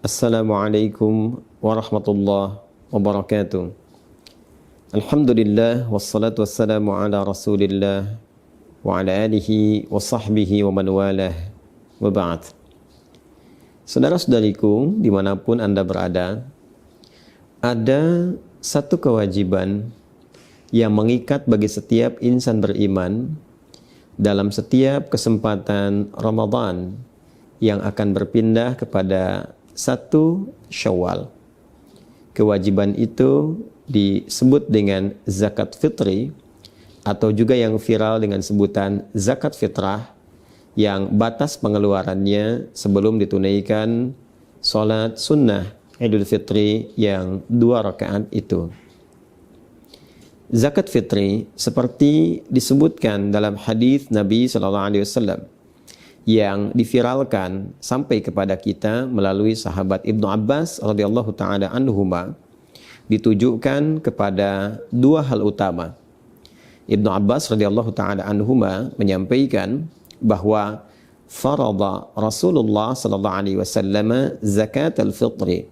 Assalamualaikum warahmatullahi wabarakatuh. Alhamdulillah wassalatu wassalamu ala Rasulillah wa ala alihi wa sahbihi wa man walah wa ba'd. Saudara-saudariku dimanapun Anda berada, ada satu kewajiban yang mengikat bagi setiap insan beriman dalam setiap kesempatan Ramadan yang akan berpindah kepada 1 Syawal. Kewajiban itu disebut dengan zakat fitri atau juga yang viral dengan sebutan zakat fitrah, yang batas pengeluarannya sebelum ditunaikan sholat sunnah Idul Fitri yang 2 rakaat itu. Zakat fitri seperti disebutkan dalam hadis Nabi SAW yang diviralkan sampai kepada kita melalui sahabat Ibnu Abbas radhiyallahu taala anhuma, ditujukan kepada 2 hal utama. Ibnu Abbas radhiyallahu taala anhuma menyampaikan bahwa farada Rasulullah sallallahu alaihi wasallam zakat al-fitri.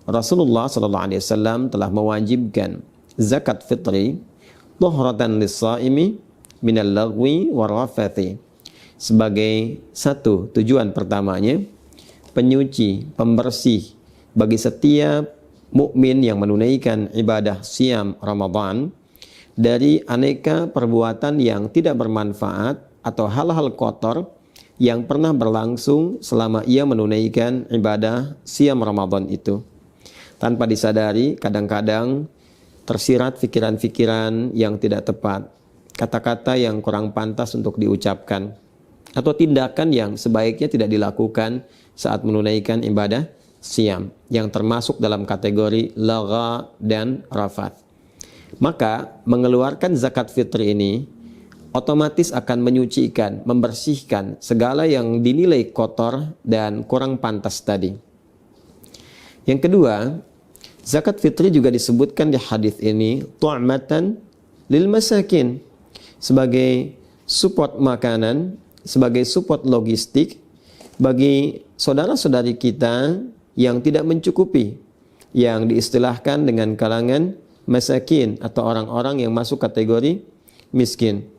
Rasulullah sallallahu alaihi wasallam telah mewajibkan zakat fitri tuhratan lis-shaimi minal lagwi warafathi, sebagai satu tujuan pertamanya, penyuci, pembersih bagi setiap mukmin yang menunaikan ibadah siam Ramadan dari aneka perbuatan yang tidak bermanfaat atau hal-hal kotor yang pernah berlangsung selama ia menunaikan ibadah siam Ramadan itu. Tanpa disadari, kadang-kadang tersirat pikiran-pikiran yang tidak tepat, kata-kata yang kurang pantas untuk diucapkan, atau tindakan yang sebaiknya tidak dilakukan saat menunaikan ibadah siam yang termasuk dalam kategori lagha dan rafat. Maka mengeluarkan zakat fitri ini otomatis akan menyucikan, membersihkan segala yang dinilai kotor dan kurang pantas tadi. Yang kedua, zakat fitri juga disebutkan di hadis ini tu'matan lil masakin, sebagai support makanan, sebagai support logistik bagi saudara-saudari kita yang tidak mencukupi, yang diistilahkan dengan kalangan masakin atau orang-orang yang masuk kategori miskin,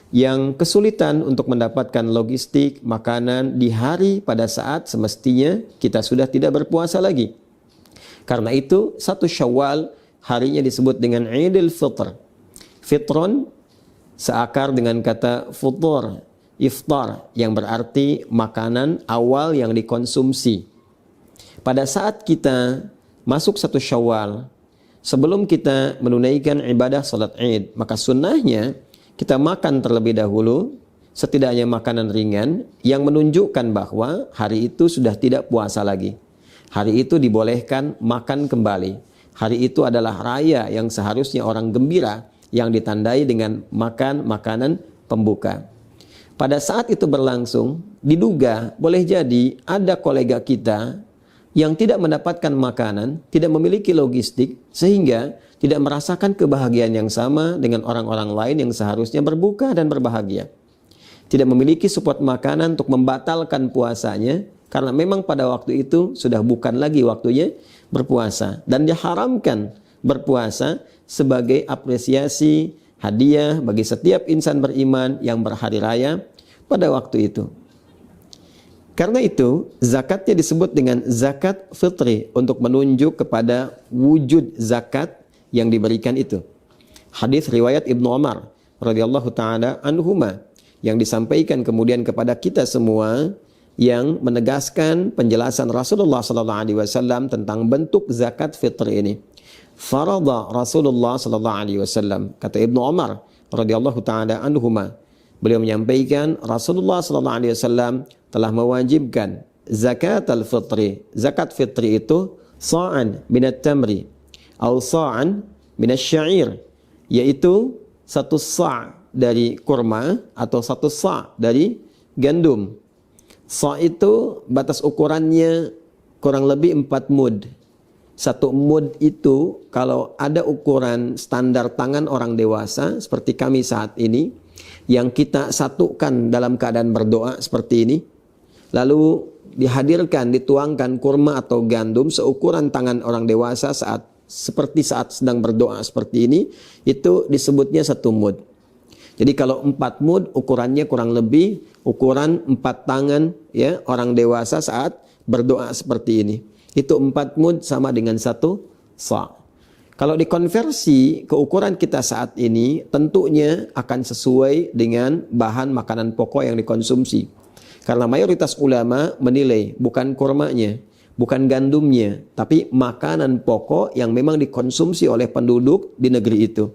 yang kesulitan untuk mendapatkan logistik makanan di hari pada saat semestinya kita sudah tidak berpuasa lagi. Karena itu 1 Syawal harinya disebut dengan Idul Fitr. Fitron seakar dengan kata futur, iftar, yang berarti makanan awal yang dikonsumsi. Pada saat kita masuk 1 Syawal, sebelum kita menunaikan ibadah salat Id, maka sunnahnya kita makan terlebih dahulu, setidaknya makanan ringan yang menunjukkan bahwa hari itu sudah tidak puasa lagi. Hari itu dibolehkan makan kembali. Hari itu adalah raya yang seharusnya orang gembira, yang ditandai dengan makan makanan pembuka. Pada saat itu berlangsung, diduga boleh jadi ada kolega kita yang tidak mendapatkan makanan, tidak memiliki logistik, sehingga tidak merasakan kebahagiaan yang sama dengan orang-orang lain yang seharusnya berbuka dan berbahagia. Tidak memiliki support makanan untuk membatalkan puasanya, karena memang pada waktu itu sudah bukan lagi waktunya berpuasa. Dan diharamkan berpuasa sebagai apresiasi, hadiah bagi setiap insan beriman yang berhari raya pada waktu itu. Karena itu, zakatnya disebut dengan zakat fitri untuk menunjuk kepada wujud zakat yang diberikan itu. Hadis riwayat Ibnu Umar radhiyallahu taala anhuma yang disampaikan kemudian kepada kita semua, yang menegaskan penjelasan Rasulullah sallallahu alaihi wasallam tentang bentuk zakat fitri ini. Farada Rasulullah sallallahu alaihi wasallam, kata Ibnu Umar radhiyallahu taala anhuma, beliau menyampaikan Rasulullah sallallahu alaihi wasallam telah mewajibkan zakat al-fitri. Zakat fitri itu sa'an minat tamri atau sa'an minasy syair, yaitu 1 sa' dari kurma atau 1 sa' dari gandum. Sa' itu batas ukurannya kurang lebih 4 mud. 1 mud itu kalau ada ukuran standar tangan orang dewasa seperti kami saat ini, yang kita satukan dalam keadaan berdoa seperti ini, lalu dihadirkan, dituangkan kurma atau gandum seukuran tangan orang dewasa seperti saat sedang berdoa seperti ini, itu disebutnya 1 mud. Jadi kalau 4 mud ukurannya kurang lebih ukuran 4 tangan ya orang dewasa saat berdoa seperti ini. Itu 4 mud sama dengan 1 sa'. Kalau dikonversi ke ukuran kita saat ini, tentunya akan sesuai dengan bahan makanan pokok yang dikonsumsi. Karena mayoritas ulama menilai bukan kurmanya, bukan gandumnya, tapi makanan pokok yang memang dikonsumsi oleh penduduk di negeri itu.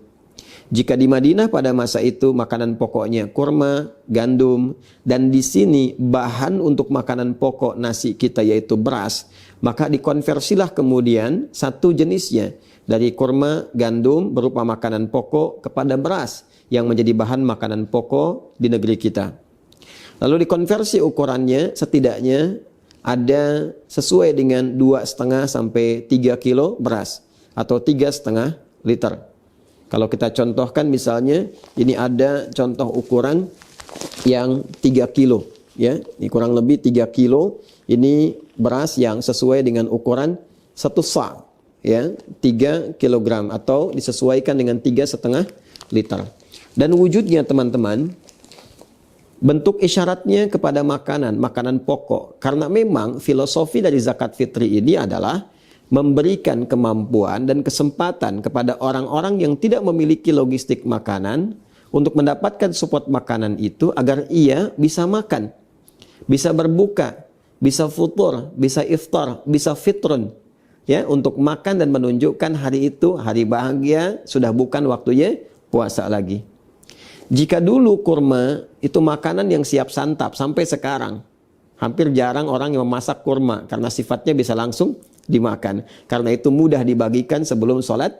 Jika di Madinah pada masa itu makanan pokoknya kurma, gandum, dan di sini bahan untuk makanan pokok nasi kita yaitu beras, maka dikonversilah kemudian satu jenisnya dari kurma, gandum berupa makanan pokok kepada beras yang menjadi bahan makanan pokok di negeri kita. Lalu dikonversi ukurannya setidaknya ada sesuai dengan 2,5 sampai 3 kilo beras atau 3,5 liter. Kalau kita contohkan misalnya ini ada contoh ukuran yang 3 kilo ya. Ini kurang lebih 3 kilo. Ini beras yang sesuai dengan ukuran 1 sa' ya, 3 kilogram atau disesuaikan dengan 3,5 liter. Dan wujudnya teman-teman, bentuk isyaratnya kepada makanan pokok. Karena memang filosofi dari zakat fitri ini adalah memberikan kemampuan dan kesempatan kepada orang-orang yang tidak memiliki logistik makanan untuk mendapatkan support makanan itu agar ia bisa makan, bisa berbuka, bisa futur, bisa iftar, bisa fitrun ya, untuk makan dan menunjukkan hari itu hari bahagia, sudah bukan waktunya puasa lagi. Jika dulu kurma itu makanan yang siap santap, sampai sekarang hampir jarang orang yang memasak kurma karena sifatnya bisa langsung dimakan. Karena itu mudah dibagikan sebelum sholat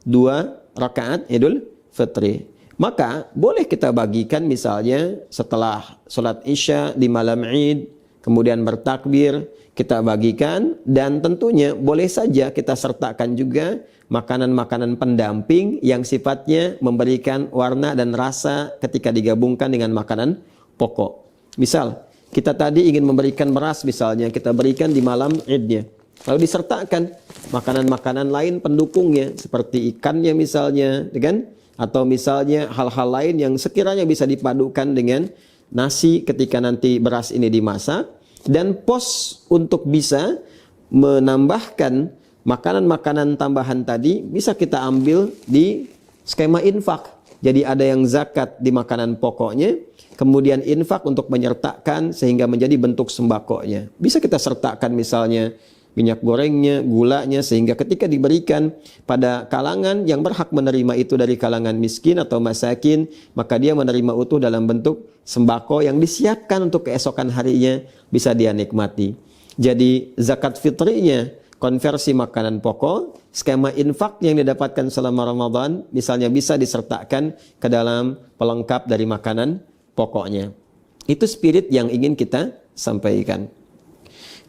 2 rakaat Idul Fitri. Maka boleh kita bagikan misalnya setelah sholat Isya di malam Id, kemudian bertakbir, kita bagikan, dan tentunya boleh saja kita sertakan juga makanan-makanan pendamping yang sifatnya memberikan warna dan rasa ketika digabungkan dengan makanan pokok. Misal, kita tadi ingin memberikan beras misalnya, kita berikan di malam Idnya. Lalu disertakan makanan-makanan lain pendukungnya seperti ikannya misalnya, kan? Atau misalnya hal-hal lain yang sekiranya bisa dipadukan dengan nasi ketika nanti beras ini dimasak. Dan pos untuk bisa menambahkan makanan-makanan tambahan tadi bisa kita ambil di skema infak. Jadi ada yang zakat di makanan pokoknya, kemudian infak untuk menyertakan sehingga menjadi bentuk sembakonya. Bisa kita sertakan misalnya minyak gorengnya, gulanya, sehingga ketika diberikan pada kalangan yang berhak menerima itu dari kalangan miskin atau masakin, maka dia menerima utuh dalam bentuk sembako yang disiapkan untuk keesokan harinya bisa dia nikmati. Jadi zakat fitrinya konversi makanan pokok, skema infak yang didapatkan selama Ramadan misalnya bisa disertakan ke dalam pelengkap dari makanan pokoknya. Itu spirit yang ingin kita sampaikan.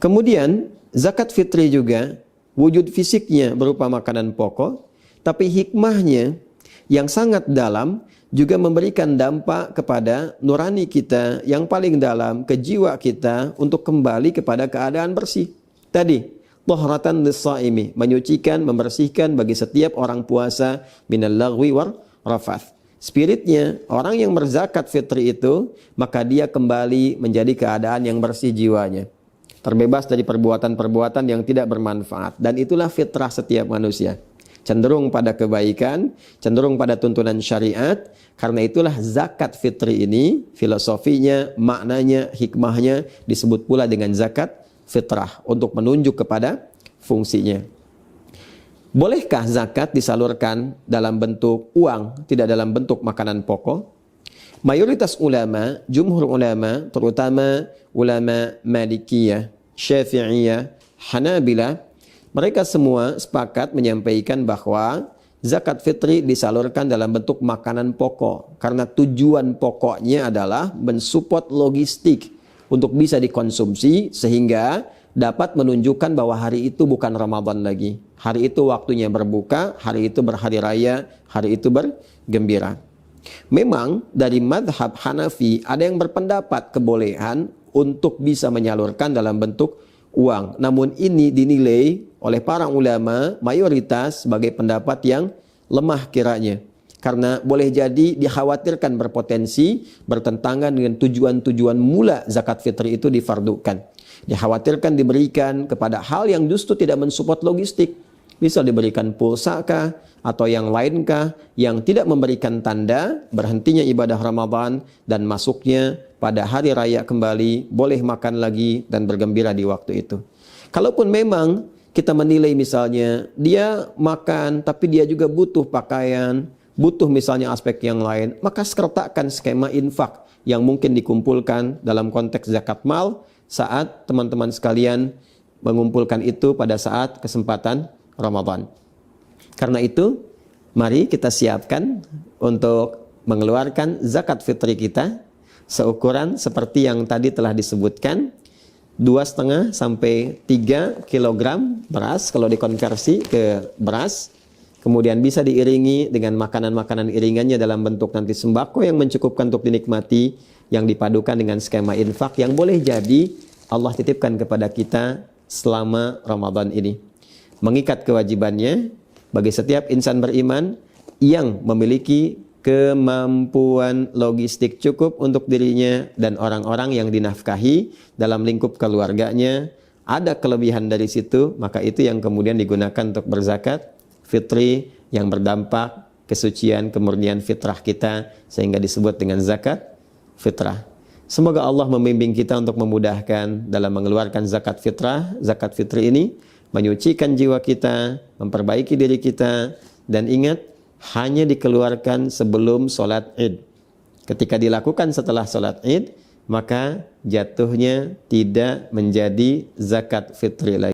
Kemudian zakat fitri juga wujud fisiknya berupa makanan pokok, tapi hikmahnya yang sangat dalam juga memberikan dampak kepada nurani kita yang paling dalam, ke jiwa kita untuk kembali kepada keadaan bersih. Tadi, tahratan lis-shaimi, menyucikan, membersihkan bagi setiap orang puasa minal lagwi war rafath. Spiritnya, orang yang berzakat fitri itu, maka dia kembali menjadi keadaan yang bersih jiwanya, terbebas dari perbuatan-perbuatan yang tidak bermanfaat. Dan itulah fitrah setiap manusia, cenderung pada kebaikan, cenderung pada tuntunan syariat. Karena itulah zakat fitri ini, filosofinya, maknanya, hikmahnya disebut pula dengan zakat fitrah, untuk menunjuk kepada fungsinya. Bolehkah zakat disalurkan dalam bentuk uang, tidak dalam bentuk makanan pokok? Mayoritas ulama, jumhur ulama, terutama ulama Malikiyah, Syafi'iyah, Hanabilah, mereka semua sepakat menyampaikan bahwa zakat fitri disalurkan dalam bentuk makanan pokok. Karena tujuan pokoknya adalah mensupport logistik untuk bisa dikonsumsi sehingga dapat menunjukkan bahwa hari itu bukan Ramadan lagi. Hari itu waktunya berbuka, hari itu berhari raya, hari itu bergembira. Memang dari madhab Hanafi ada yang berpendapat kebolehan untuk bisa menyalurkan dalam bentuk uang. Namun ini dinilai oleh para ulama mayoritas sebagai pendapat yang lemah kiranya. Karena boleh jadi dikhawatirkan berpotensi bertentangan dengan tujuan-tujuan mula zakat fitri itu difardukan. Dikhawatirkan diberikan kepada hal yang justru tidak mensupport logistik. Bisa diberikan pulsa kah atau yang lain kah yang tidak memberikan tanda berhentinya ibadah Ramadan dan masuknya pada hari raya kembali, boleh makan lagi dan bergembira di waktu itu. Kalaupun memang kita menilai misalnya dia makan tapi dia juga butuh pakaian, butuh misalnya aspek yang lain, maka sertakan skema infak yang mungkin dikumpulkan dalam konteks zakat mal saat teman-teman sekalian mengumpulkan itu pada saat kesempatan Ramadan. Karena itu, mari kita siapkan untuk mengeluarkan zakat fitri kita seukuran seperti yang tadi telah disebutkan, 2,5 sampai 3 kilogram beras kalau dikonversi ke beras. Kemudian bisa diiringi dengan makanan-makanan iringannya dalam bentuk nanti sembako yang mencukupkan untuk dinikmati, yang dipadukan dengan skema infak yang boleh jadi Allah titipkan kepada kita selama Ramadan ini. Mengikat kewajibannya bagi setiap insan beriman yang memiliki kemampuan logistik cukup untuk dirinya dan orang-orang yang dinafkahi dalam lingkup keluarganya, ada kelebihan dari situ, maka itu yang kemudian digunakan untuk berzakat fitri yang berdampak kesucian kemurnian fitrah kita sehingga disebut dengan zakat fitrah. Semoga Allah membimbing kita untuk memudahkan dalam mengeluarkan zakat fitrah, zakat fitri ini menyucikan jiwa kita, memperbaiki diri kita, dan ingat, hanya dikeluarkan sebelum sholat Id. Ketika dilakukan setelah sholat Id, maka jatuhnya tidak menjadi zakat fitri lagi.